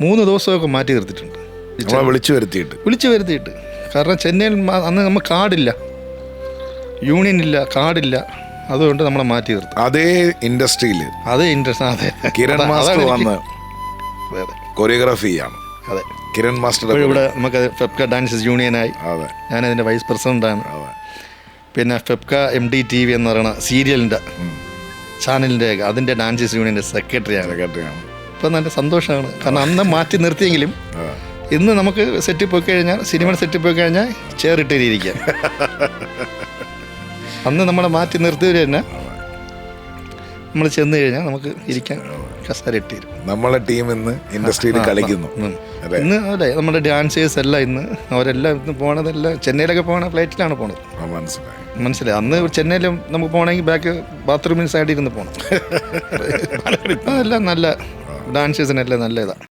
3 ദിവസമൊക്കെ മാറ്റി നിർത്തിയിട്ടുണ്ട്. വിളിച്ചു വരുത്തിയിട്ട്. കാരണം ചെന്നൈയിൽ അന്ന് നമ്മൾ കാർഡില്ല, യൂണിയൻ ഇല്ല, കാർഡില്ല, അതുകൊണ്ട് നമ്മളെ മാറ്റി നിർത്തി. അതേ ഇൻഡസ്ട്രിയിൽ അതെ കിരൺ മാസ്റ്റർ വന്ന് കൊറിയോഗ്രാഫി ചെയ്യാണ്. അതെ, കിരൺ മാസ്റ്റർ ഇവിടെ നമുക്ക് ഫെപ്ക ഡാൻസസ് യൂണിയനായി. ഞാനതിൻ്റെ വൈസ് പ്രസിഡൻ്റാണ്. പിന്നെ ഫെപ്ക MDTV എന്ന് പറയുന്ന സീരിയലിൻ്റെ ചാനലിൻ്റെ അതിൻ്റെ ഡാൻസസ് യൂണിയൻ്റെ സെക്രട്ടറിയാണ്. ഇപ്പം നല്ല സന്തോഷമാണ്. കാരണം അന്ന് മാറ്റി നിർത്തിയെങ്കിലും ഇന്ന് നമുക്ക് സെറ്റിൽ പോയി കഴിഞ്ഞാൽ, സിനിമയുടെ സെറ്റിൽ പോയി കഴിഞ്ഞാൽ ചേറിട്ടിരിക്കാം. അന്ന് നമ്മളെ മാറ്റി നിർത്തിയവർ തന്നെ നമ്മൾ ചെന്ന് കഴിഞ്ഞാൽ നമുക്ക് ഇരിക്കാൻ കസേര ഇട്ടിരും. നമ്മളെ ടീം ഇന്ന് ഇൻഡസ്ട്രിയിൽ കളിക്കുന്നു. ഇന്ന് അതെ, നമ്മുടെ ഡാൻസേഴ്സ് എല്ലാം ഇന്ന് അവരെല്ലാം ഇന്ന് പോണതെല്ലാം ചെന്നൈയിലൊക്കെ പോകണ ഫ്ലൈറ്റിലാണ് പോണത്. മനസ്സിലായി. അന്ന് ചെന്നൈയിലും നമുക്ക് പോകണമെങ്കിൽ ബാക്ക് ബാത്റൂമിന് സൈഡിൽ ഇരുന്ന് പോകണം. അതെല്ലാം നല്ല ഡാൻസേഴ്സിനെല്ലാം നല്ല ഇതാണ്.